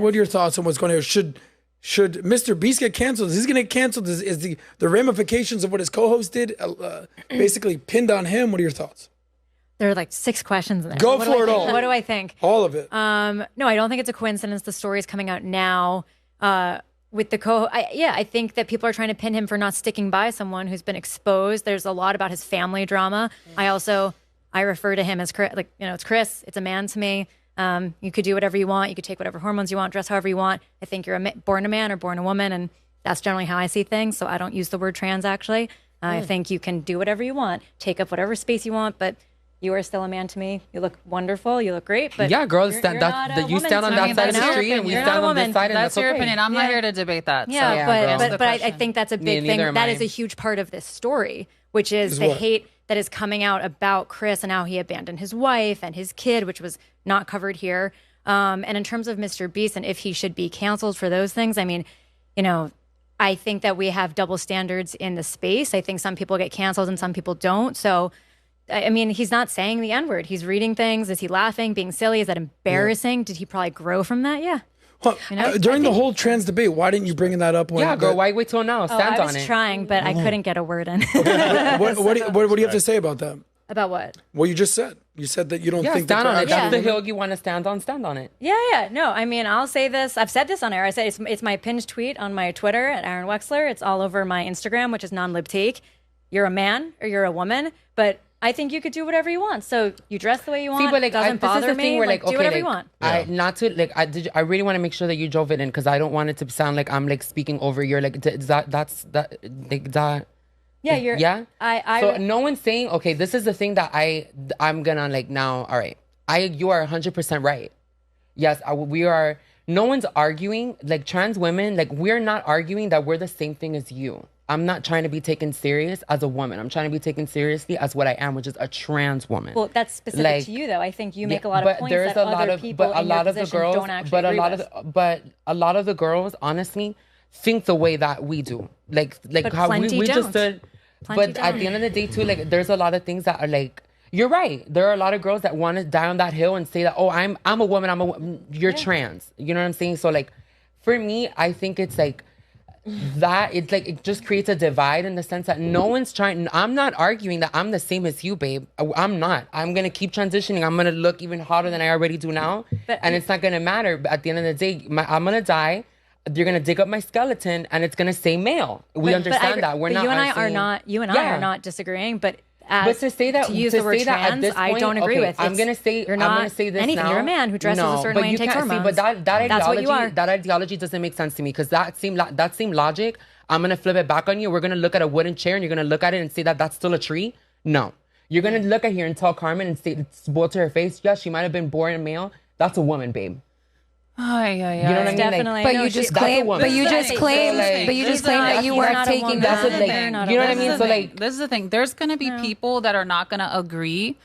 What are your thoughts on what's going on? Should Mr. Beast get canceled? Is he going to get canceled? Is the ramifications of what his co-host did basically pinned on him? What are your thoughts? There are like 6 questions in there. Go for it all. What do I think? All of it. No, I don't think it's a coincidence. The story is coming out now with the I think that people are trying to pin him for not sticking by someone who's been exposed. There's a lot about his family drama. I refer to him as Chris, it's Chris. It's a man to me. You could do whatever you want. You could take whatever hormones you want, dress however you want. I think you're born a man or born a woman, and that's generally how I see things. So I don't use the word trans, actually. I think you can do whatever you want, take up whatever space you want, but you are still a man to me. You look wonderful. You look great. But yeah, girls, you stand on that side of the street, and we stand on this side, and that's your opinion. I'm not here to debate that. Yeah, but I think that's a big thing. That is a huge part of this story, which is the hate that is coming out about Chris and how he abandoned his wife and his kid, which was not covered here. And in terms of Mr. Beast and if he should be canceled for those things, I mean, I think that we have double standards in the space. I think some people get canceled and some people don't. So, I mean, he's not saying the N-word. He's reading things. Is he laughing, being silly? Is that embarrassing? Yeah. Did he probably grow from that? Yeah. Well, during the whole trans debate, why didn't you bring that up? Girl, why wait till now? Stand on it. I was trying, but I couldn't get a word in. What do you have to say about that? About what? Well, you just said. You said that you don't think stand on it. That's the hill you want to stand on it. Yeah. No, I mean, I'll say this. I've said this on air. I said it's my pinned tweet on my Twitter at Aaron Wexler. It's all over my Instagram, which is non-libtique. You're a man or you're a woman, but I think you could do whatever you want. So you dress the way you want. See, but it doesn't bother me. Where, do whatever you want. I really want to make sure that you drove it in because I don't want it to sound like I'm like speaking over your Yeah. So no one's saying, okay, this is the thing that I'm gonna like now. All right, you are 100% right. Yes, we are. No one's arguing like trans women. Like we're not arguing that we're the same thing as you. I'm not trying to be taken serious as a woman. I'm trying to be taken seriously as what I am, which is a trans woman. Well, that's specific to you, though. I think you make a lot of points that other people in your position don't actually agree with. But a lot of the girls, honestly, think the way that we do. Like how we just did. But at the end of the day, too, like there's a lot of things that are like. You're right. There are a lot of girls that want to die on that hill and say that, oh, I'm a woman. You're trans. You know what I'm saying? So like, for me, I think it's like. That it's like it just creates a divide in the sense that no one's trying. I'm not arguing that I'm the same as you, babe. I'm not. I'm gonna keep transitioning. I'm gonna look even hotter than I already do now, and it's not gonna matter. But at the end of the day, I'm gonna die. You're gonna dig up my skeleton, and it's gonna say male. We understand that. We're not. You and I are not. You and I are not disagreeing, but. To say that, to use the word trans, I don't agree with. I'm gonna say this now. You're a man who dresses a certain way and takes hormones. But that's what you are. That ideology doesn't make sense to me because that same logic. I'm gonna flip it back on you. We're gonna look at a wooden chair and you're gonna look at it and say that that's still a tree. No, you're gonna look at here and tell Carmen and say to her face, yes, she might have been born a male. That's a woman, babe. Yeah. You know what I mean? Definitely. Like, but you just claim that you weren't taking that. You know what I mean? So like, this is the thing. There's gonna be people that are not gonna agree.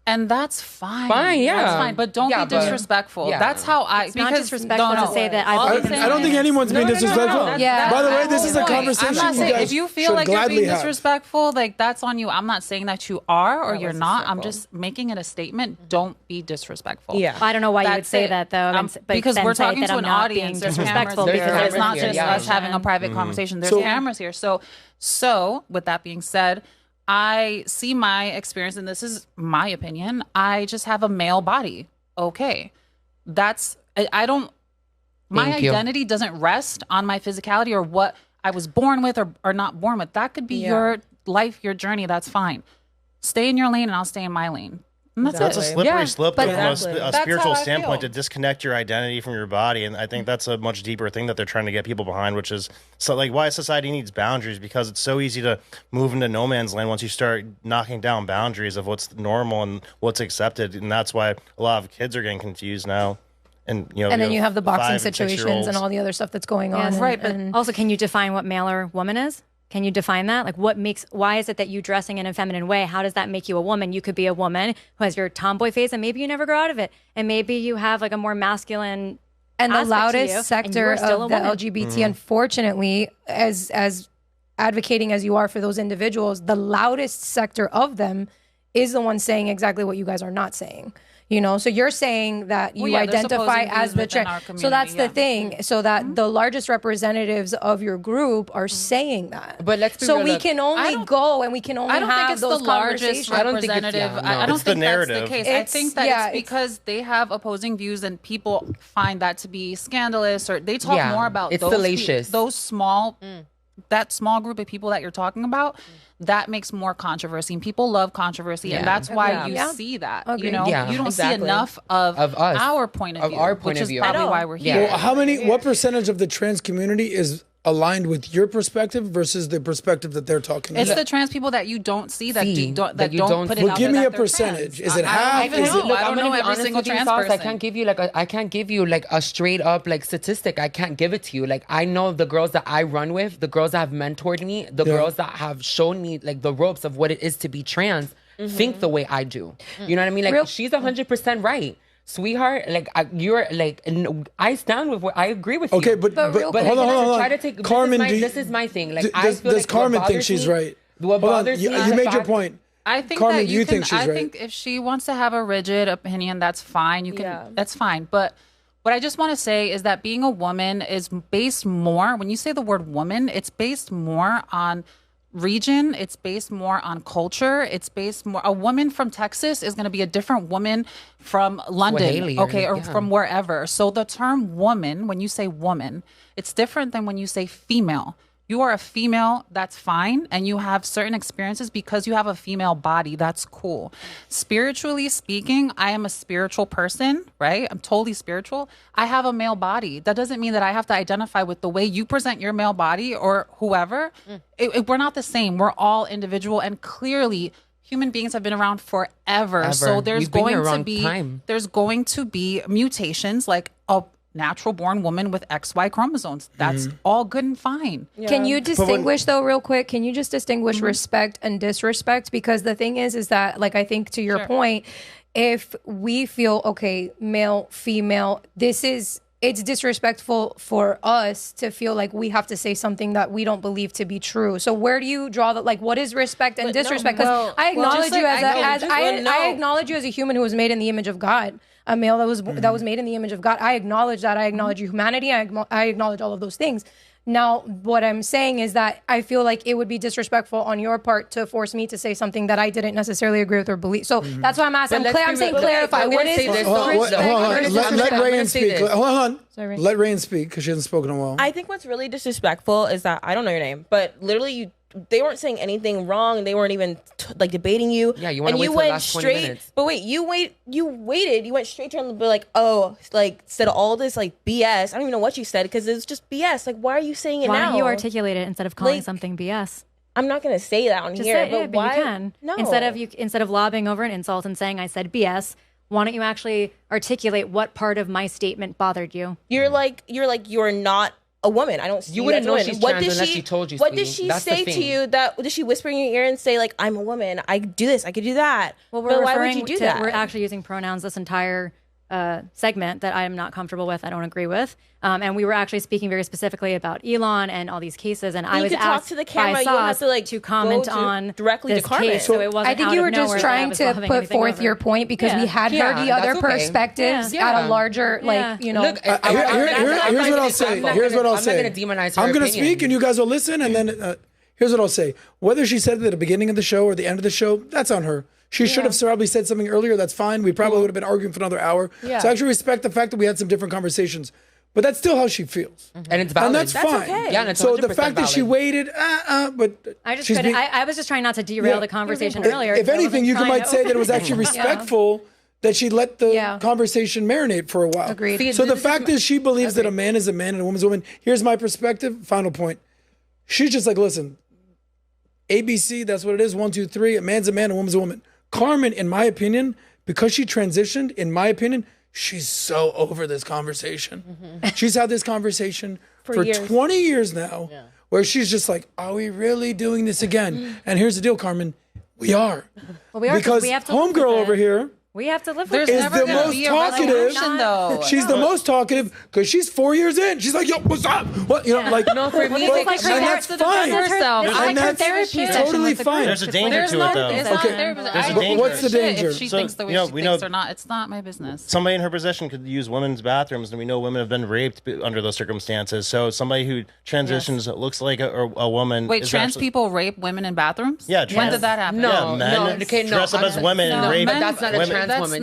And that's fine. That's fine. But don't be disrespectful. That's how it's not disrespectful to say that I don't think anyone's being disrespectful. By the way, this is a conversation. I'm not saying if you feel like you're being have. disrespectful, like that's on you. I'm not saying that you are or you're not. I'm just making it a statement. Don't be disrespectful. Yeah. I don't know why you would say that though. Because we're talking to an audience. There's cameras here. It's not just us having a private conversation. There's cameras here. So with that being said, I see my experience, and this is my opinion. I just have a male body. Okay. My identity doesn't rest on my physicality or what I was born with or not born with. That could be your life, your journey. That's fine. Stay in your lane and I'll stay in my lane. And that's a slippery slope from a spiritual standpoint to disconnect your identity from your body. And I think that's a much deeper thing that they're trying to get people behind, which is why society needs boundaries, because it's so easy to move into no man's land once you start knocking down boundaries of what's normal and what's accepted. And that's why a lot of kids are getting confused now. And then you have the boxing situations and all the other stuff that's going on. Right. But also, can you define what male or woman is? Can you define that? Like, why is it that you dressing in a feminine way? How does that make you a woman? You could be a woman who has your tomboy face and maybe you never grow out of it. And maybe you have like a more masculine and the loudest sector of the LGBT, unfortunately, as advocating as you are for those individuals, the loudest sector of them is the one saying exactly what you guys are not saying. You know, so you're saying that you identify as the trans. So that's the thing. So that the largest representatives of your group are saying that. But let's be so real, we can only go and we can only have those conversations. I don't think it's the largest representative. I don't think that's the case. I think that it's because they have opposing views and people find that to be scandalous, or they talk more about those small. That small group of people that you're talking about, that makes more controversy. And people love controversy, and that's why you see that. You know, you don't see enough of us, our point of view, which is probably why we're here. Well, what percentage of the trans community is aligned with your perspective versus the perspective that they're talking about? It's the trans people that you don't see that don't put it out there. Give me a percentage. Is it half? I don't know every single trans person. I can't give you like a straight up like statistic. I can't give it to you. Like, I know the girls that I run with, the girls that have mentored me, the girls that have shown me like the ropes of what it is to be trans, think the way I do. You know what I mean? Like, she's 100% right. Sweetheart, like you're like, I stand with what I agree with you. Okay, but hold on. Try to take Carmen, this is my thing. Like, does Carmen think she's right? What bothers me? You made your point. I think Carmen, that do you think she's right? I think if she wants to have a rigid opinion, that's fine. You can. That's fine. But what I just want to say is that being a woman is based more. When you say the word woman, it's based more on region, it's based more on culture, it's based more. A woman from Texas is going to be a different woman from London, or from wherever. So the term woman, when you say woman, it's different than when you say female. You are a female, that's fine, and you have certain experiences because you have a female body, that's cool. Spiritually speaking, I am a spiritual person, right? I'm totally spiritual. I have a male body. That doesn't mean that I have to identify with the way you present your male body or whoever. We're not the same. We're all individual, and clearly human beings have been around forever. So there's going to be mutations, like a natural born woman with XY chromosomes. That's all good and fine. Can you distinguish though, real quick? Can you just distinguish respect and disrespect? Because the thing is that, like, I think to your point, if we feel, okay, male, female, it's disrespectful for us to feel like we have to say something that we don't believe to be true. So where do you draw the, like, what is respect and disrespect? Because I acknowledge I acknowledge you as a human who was made in the image of God. A male that was made in the image of God. I acknowledge that. I acknowledge your humanity. I acknowledge all of those things. Now, what I'm saying is that I feel like it would be disrespectful on your part to force me to say something that I didn't necessarily agree with or believe. So that's why I'm asking. I'm saying clarify. What is this? Hold on. Let Rayan speak. Hold on. Sorry. Let Rayan speak because she hasn't spoken in a while. I think what's really disrespectful is that, I don't know your name, but literally they weren't saying anything wrong. They weren't even like debating you. Yeah, you want to wait for the last 20 minutes. But wait, you waited. You went straight to her and be like, said all this like BS. I don't even know what you said because it was just BS. Like, why are you saying it now? Why don't you articulate it instead of calling something BS? I'm not gonna say that on here. But why? You can. No. Instead of lobbing over an insult and saying I said BS, why don't you actually articulate what part of my statement bothered you? You're not a woman. I don't see you wouldn't know she's trans unless she told you. What did she say to you? Did she whisper in your ear and say like, I'm a woman, I do this, I could do that? Well, why would you do that? We're actually using pronouns this entire segment that I am not comfortable with, I don't agree with. And we were actually speaking very specifically about Elon and all these cases. And I was asked to the camera, by Sauce to comment on directly this to Carmen. case. So it wasn't I think you were just trying to put forth your point because we had heard the other perspectives at a larger, like, you know. Look, here's what I'll say. Here's what I'll say. I'm not going to demonize her I'm going to speak and you guys will listen. And then here's what I'll say. Whether she said it at the beginning of the show or the end of the show, that's on her. She should have probably said something earlier. That's fine. We probably would have been arguing for another hour. Yeah. So I actually respect the fact that we had some different conversations. But that's still how she feels. And it's valid. And that's fine. Okay. Yeah, and it's so the fact that she waited, but I was just trying not to derail the conversation earlier. If anything, you might say that it was actually respectful that she let the conversation marinate for a while. Agreed. So the fact is she believes that a man is a man and a woman's a woman. Here's my perspective. Final point. She's just like, listen, ABC, that's what it is. 1, 2, 3. A man's a man, a woman's a woman. Carmen, in my opinion, because she transitioned, in my opinion, she's so over this conversation. She's had this conversation for 20 years now, where she's just like, are we really doing this again? And here's the deal, Carmen, we are. Well, we are because we have to homegirl over here We have to live is with the most talkative. Though. She's the most talkative because she's 4 years in. She's like, yo, what's up? What like? No, for me, and that's fine. And that's totally fine. There's a danger to it, though. Okay, there's a danger. What's the danger? If she thinks the way she thinks or not, it's not my business. Somebody in her position could use women's bathrooms, and we know women have been raped under those circumstances. So somebody who transitions looks like a woman. Wait, trans people rape women in bathrooms? Yeah, when did that happen? No, men dress up as women and rape but that's not a trans woman.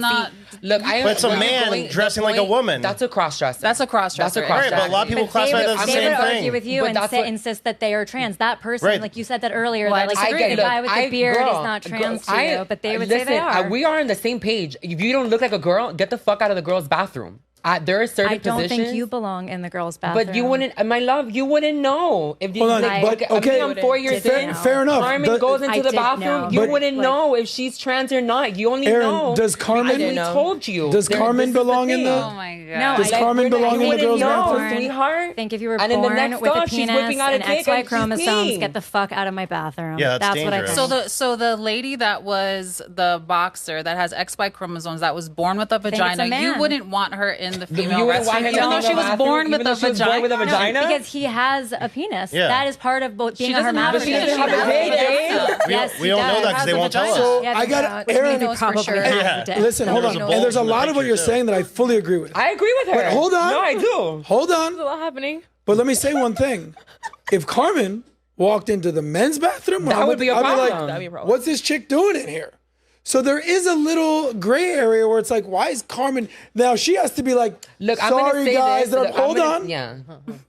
Look, but it's a man dressing like a woman. That's a cross-dresser. That's a cross-dresser. Right, but a lot of people classify that as the same thing. They would argue with you and insist that they are trans. That person, like you said that earlier, that like the guy with the beard is not trans to you, but they would say they are. We are on the same page. If you don't look like a girl, get the fuck out of the girl's bathroom. There are certain positions. I don't think you belong in the girls' bathroom. But you wouldn't, my love, you wouldn't know. If you, hold on, but okay, I'm 4 years in. Fair enough. Carmen goes into the bathroom. You wouldn't know if she's trans or not. You only know. Does Carmen? We told you. Does Carmen belong in the? Oh my god. Does Carmen belong in the girls' bathroom? Sweetheart. I think if you were born with a penis and XY chromosomes, get the fuck out of my bathroom. Yeah, that's what I think. So the lady that was the boxer that has XY chromosomes that was born with a vagina, you wouldn't want her in the female restroom. Even though she was born with a vagina? Because he has a penis. Yeah. That is part of being a hermaphrodite. She doesn't have a Yes, we don't know that because they won't tell us. So I got Aaron. Listen, hold on. And there's a lot of what you're saying that I fully agree with. I agree with her. But hold on. No, I do. Hold on. There's a lot happening. But let me say one thing. If Carmen walked into the men's bathroom, that would be a problem. I'd be like, what's this chick doing in here? So there is a little gray area where it's like, why is Carmen now? She has to be like, look, sorry guys. Look, hold on. Yeah,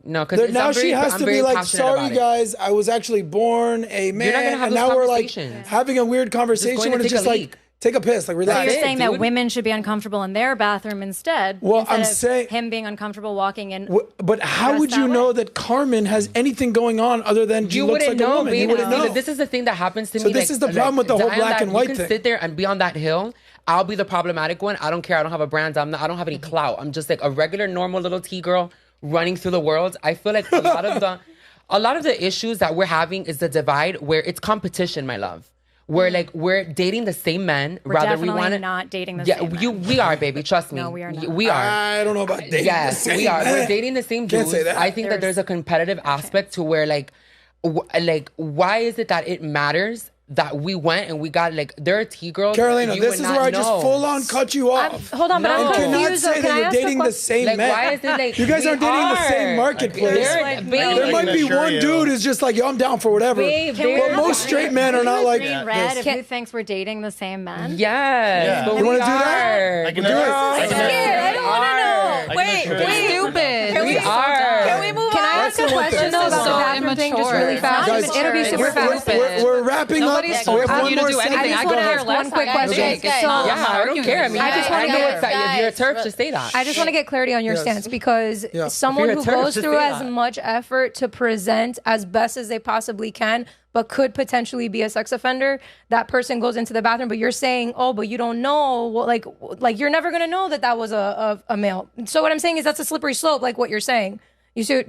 no, because now she has to be like, sorry guys, I was actually born a man, and now we're like having a weird conversation when it's just like, take a piss, like relax. So you're saying that women should be uncomfortable in their bathroom instead? Well, I'm saying him being uncomfortable walking in. But how would you know that Carmen has anything going on other than she looks like a woman? You wouldn't know. This is the thing that happens to me. So this is the problem with the whole black and white thing. You can sit there and be on that hill. I'll be the problematic one. I don't care. I don't have a brand. I don't have any clout. I'm just like a regular, normal little T girl running through the world. I feel like a lot of the issues that we're having is the divide where it's competition, my love. We're dating the same men. We're definitely not dating the same men. We are, baby. Trust me. No, we are not. We are. I don't know about dating the same we are. men. We're dating the same dudes. Can't say that. I think that there's a competitive aspect to where why is it that it matters that we went and we got there are T girls. Carolina, this is where I just full on cut you off. Hold on, but I'm confused. Say that you're dating the same men. Why is it you guys aren't dating the same marketplace. There might be one dude who's just like, yo, I'm down for whatever. But most straight men are not like red if who thinks we're dating the same men. Yes. You want to do that? I can do it. I'm scared. I don't want to know. Wait, stupid. We are. Can we move on? Can I ask a question though about the bathroom thing just really fast? It'll be super fast. We're wrapping up. Nobody's told you to do anything. I want to ask one quick question. I don't care. I mean, I just want to know if you're a TERF, just say that. I just want to get clarity on your stance because someone who goes through as much effort to present as best as they possibly can, but could potentially be a sex offender, that person goes into the bathroom, but you're saying, oh, but you don't know, like you're never going to know that was a male. So what I'm saying is that's a slippery slope, like what you're saying. You see,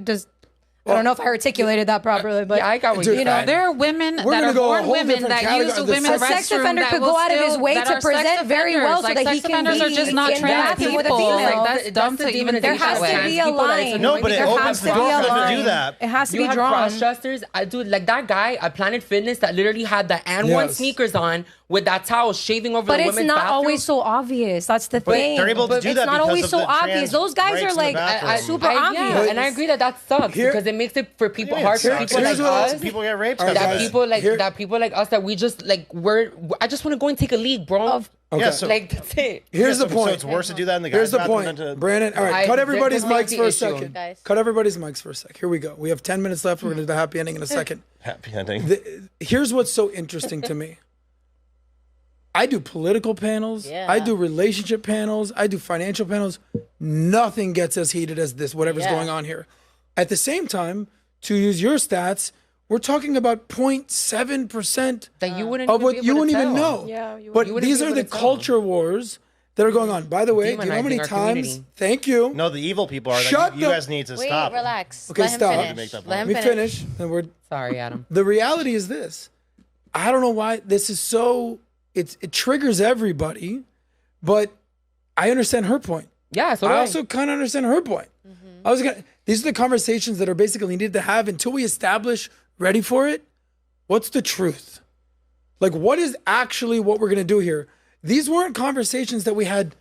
I don't know if I articulated that properly, but I got what you know. There are women that are born women that use the women's restroom. A sex offender could go out of his way to present very well so that he can be are just not trans people. With a female. That's dumb to even there has to be a line. No, but it opens the door for them to do that. It has to be drawn. You have cross-dressers. Dude, like that guy at Planet Fitness that literally had the N1 sneakers on with that towel shaving over the women's bathroom. But it's not always so obvious. That's the thing. They're able to do that. It's not always so obvious. Those guys are like super obvious. And I agree that sucks because it makes it for people hard for people like us. People get raped. That people like us that we just I just want to go and take a leak, bro. Okay. Yeah, so that's it. Here's the point. So it's worse to do that in the guys' Here's the bathroom point, Brandon. All right, cut everybody's mics for a second. Cut everybody's mics for a sec. Here we go. We have 10 minutes left. We're going to do the happy ending in a second. Happy ending. Here's what's so interesting to me. I do political panels. Yeah. I do relationship panels. I do financial panels. Nothing gets as heated as this, whatever's going on here. At the same time, to use your stats, we're talking about 0.7% that you wouldn't of what you wouldn't even know. Yeah, but these are the culture wars that are going on. By the way, do you know how many times? Thank you. No, the evil people are. Shut you guys need to stop. Relax. Okay, stop. Let me finish. Sorry, Adam. The reality is this. I don't know why this is so. It triggers everybody But I understand her point. Yeah, so I also kind of understand her point. These are the conversations that are basically needed to have until we establish, ready for it, what's the truth? Like, what is actually what we're going to do here? These weren't conversations that we had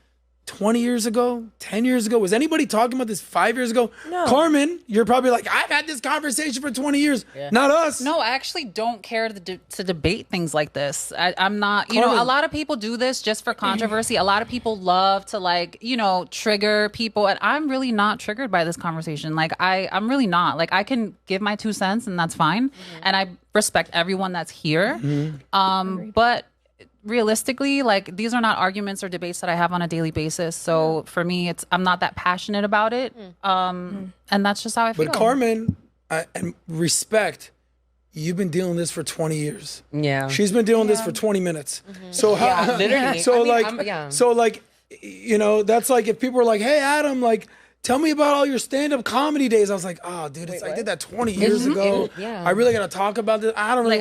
20 years ago, 10 years ago. Was anybody talking about this 5 years ago? No. Carmen, you're probably like, I've had this conversation for 20 years. Yeah. Not us. No, I actually don't care to debate things like this. I'm not, you know, a lot of people do this just for controversy. A lot of people love to, like, you know, trigger people. And I'm really not triggered by this conversation. Like, I'm really not. Like, I can give my 2 cents and that's fine. And I respect everyone that's here. But realistically, like, these are not arguments or debates that I have on a daily basis. So for me, I'm not that passionate about it. And that's just how I feel. But Carmen, and respect, you've been dealing this for 20 years. Yeah. She's been dealing this for 20 minutes. So how, literally. So like, you know, that's like if people were like, hey, Adam, like, tell me about all your stand-up comedy days. I was like, oh, dude, I did that 20 years ago. I really got to talk about this. I don't really